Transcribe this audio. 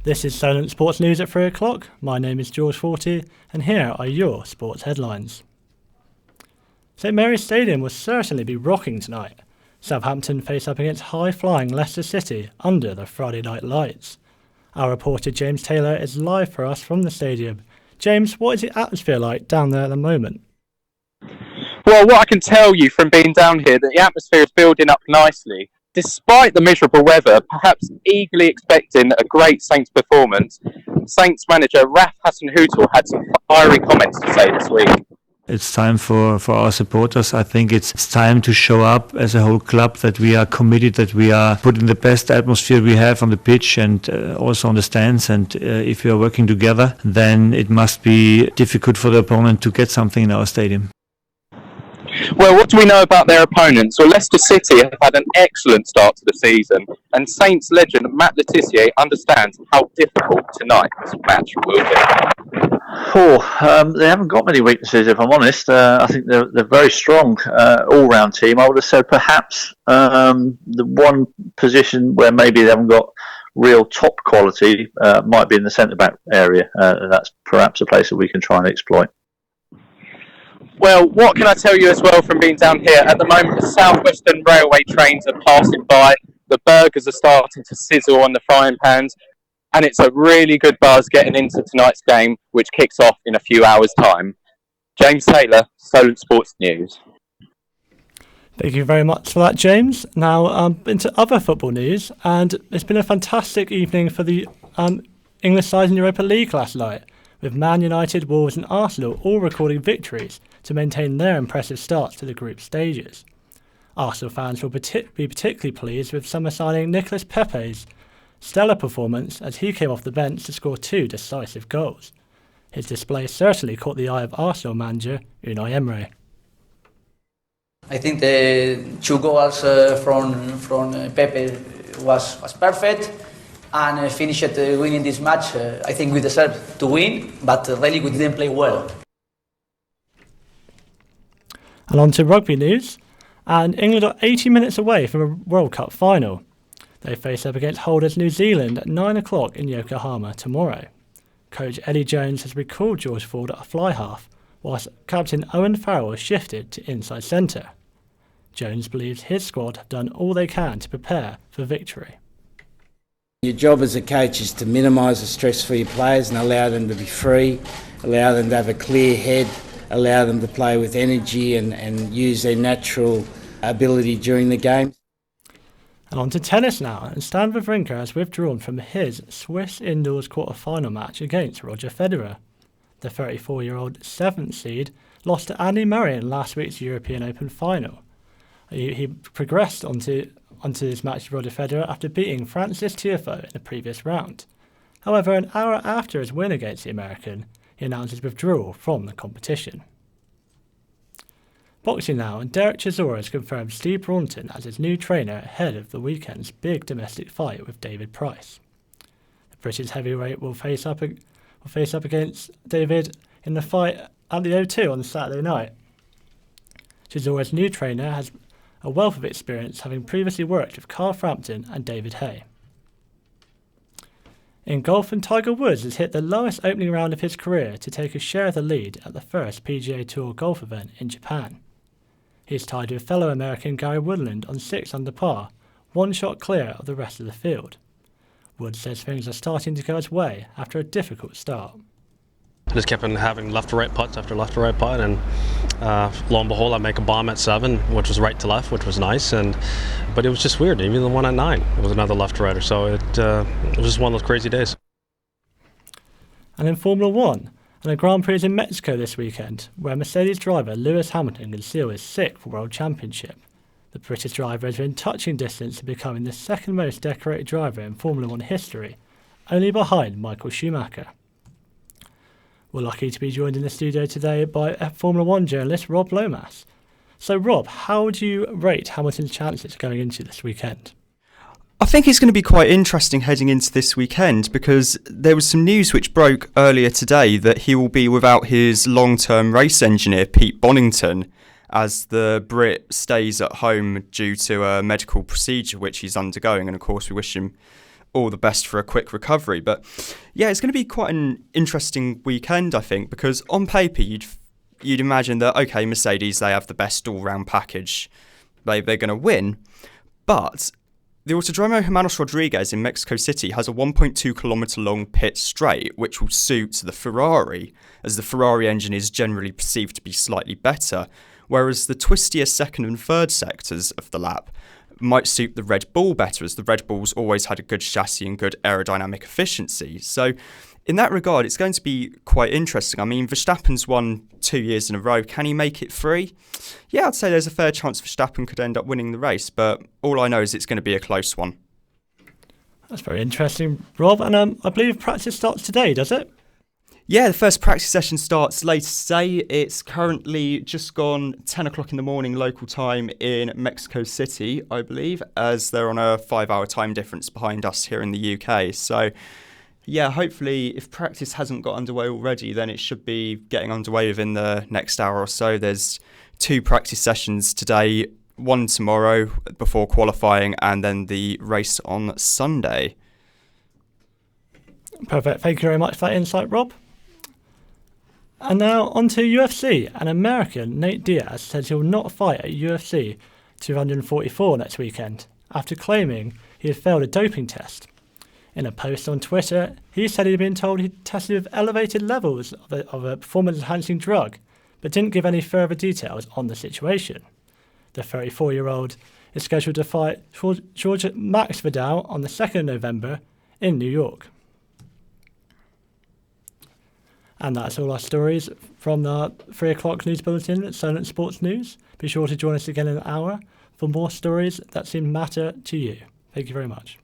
This is Solent Sports News at 3 o'clock. My name is George Forty, and here are your sports headlines. St Mary's Stadium will certainly be rocking tonight. Southampton face up against high-flying Leicester City under the Friday night lights. Our reporter James Taylor is live for us from the stadium. James, what is the atmosphere like down there at the moment? Well, what I can tell you from being down here, that the atmosphere is building up nicely. Despite the miserable weather, perhaps eagerly expecting a great Saints performance, Saints manager Raf Hasenhüttl had some fiery comments to say this week. It's time for our supporters. I think it's time to show up as a whole club, that we are committed, that we are putting the best atmosphere we have on the pitch and also on the stands. And if we are working together, then it must be difficult for the opponent to get something in our stadium. Well, what do we know about their opponents? Well, Leicester City have had an excellent start to the season, and Saints legend Matt Le Tissier understands how difficult tonight's match will be. They haven't got many weaknesses, if I'm honest. I think they're very strong all-round team. I would have said perhaps the one position where maybe they haven't got real top quality might be in the centre-back area. That's perhaps a place that we can try and exploit. Well, what can I tell you as well from being down here? At the moment, the South Western Railway trains are passing by, the burgers are starting to sizzle on the frying pans, and it's a really good buzz getting into tonight's game, which kicks off in a few hours' time. James Taylor, Solent Sports News. Thank you very much for that, James. Now, into other football news, and it's been a fantastic evening for the English sides in Europa League last night, with Man United, Wolves and Arsenal all recording victories to maintain their impressive starts to the group stages. Arsenal fans will be particularly pleased with summer signing Nicolas Pepe's stellar performance as he came off the bench to score 2 decisive goals. His display certainly caught the eye of Arsenal manager Unai Emery. I think the 2 goals from Pepe was perfect, and finished winning this match. I think we deserved to win, but really we didn't play well. And on to rugby news, and England are 80 minutes away from a World Cup final. They face up against holders New Zealand at 9 o'clock in Yokohama tomorrow. Coach Eddie Jones has recalled George Ford at a fly half, whilst captain Owen Farrell has shifted to inside centre. Jones believes his squad have done all they can to prepare for victory. Your job as a coach is to minimise the stress for your players and allow them to be free, allow them to have a clear head, allow them to play with energy and use their natural ability during the game. And on to tennis now, and Stan Wawrinka has withdrawn from his Swiss indoors quarter-final match against Roger Federer. The 34-year-old 7th seed lost to Andy Murray in last week's European Open final. He progressed onto this match with Roger Federer after beating Francis Tiafoe in the previous round. However, an hour after his win against the American, he announced his withdrawal from the competition. Boxing now, and Derek Chisora has confirmed Steve Braunton as his new trainer ahead of the weekend's big domestic fight with David Price. The British heavyweight will face up against David in the fight at the O2 on Saturday night. Chisora's new trainer has a wealth of experience, having previously worked with Carl Frampton and David Hay. In golf, and Tiger Woods has hit the lowest opening round of his career to take a share of the lead at the first PGA Tour golf event in Japan. He is tied with fellow American Gary Woodland on 6 under par, 1 shot clear of the rest of the field. Woods says things are starting to go his way after a difficult start. I just kept on having left to right putts after left to right putt, and lo and behold, I make a bomb at 7, which was right to left, which was nice. But it was just weird. Even the one at 9 was another left to righter, so it was just one of those crazy days. And in Formula 1, and the Grand Prix is in Mexico this weekend, where Mercedes driver Lewis Hamilton can seal his 6th World Championship. The British driver is within touching distance to becoming the second most decorated driver in Formula 1 history, only behind Michael Schumacher. We're lucky to be joined in the studio today by Formula 1 journalist Rob Lomas. So Rob, how do you rate Hamilton's chances going into this weekend? I think it's going to be quite interesting heading into this weekend, because there was some news which broke earlier today that he will be without his long-term race engineer Pete Bonington, as the Brit stays at home due to a medical procedure which he's undergoing, and of course we wish him all the best for a quick recovery. But yeah, it's going to be quite an interesting weekend, I think, because on paper you'd imagine that, okay, Mercedes, they have the best all-round package, they're going to win. But the Autodromo Hermanos Rodriguez in Mexico City has a 1.2 kilometre long pit straight, which will suit the Ferrari, as the Ferrari engine is generally perceived to be slightly better, whereas the twistier second and third sectors of the lap might suit the Red Bull better, as the Red Bull's always had a good chassis and good aerodynamic efficiency. So in that regard, it's going to be quite interesting. I mean, Verstappen's won 2 years in a row. Can he make it 3? Yeah, I'd say there's a fair chance Verstappen could end up winning the race, but all I know is it's going to be a close one. That's very interesting, Rob. And I believe practice starts today, does it? Yeah, the first practice session starts later today. It's currently just gone 10 o'clock in the morning local time in Mexico City, I believe, as they're on a 5-hour time difference behind us here in the UK. So yeah, hopefully if practice hasn't got underway already, then it should be getting underway within the next hour or so. There's 2 practice sessions today, one tomorrow before qualifying, and then the race on Sunday. Perfect. Thank you very much for that insight, Rob. And now on to UFC. An American, Nate Diaz, says he will not fight at UFC 244 next weekend after claiming he had failed a doping test. In a post on Twitter, he said he'd been told he'd tested with elevated levels of a performance-enhancing drug, but didn't give any further details on the situation. The 34-year-old is scheduled to fight George Max Vidal on the 2nd of November in New York. And that's all our stories from the 3 o'clock news bulletin at Silent Sports News. Be sure to join us again in an hour for more stories that seem to matter to you. Thank you very much.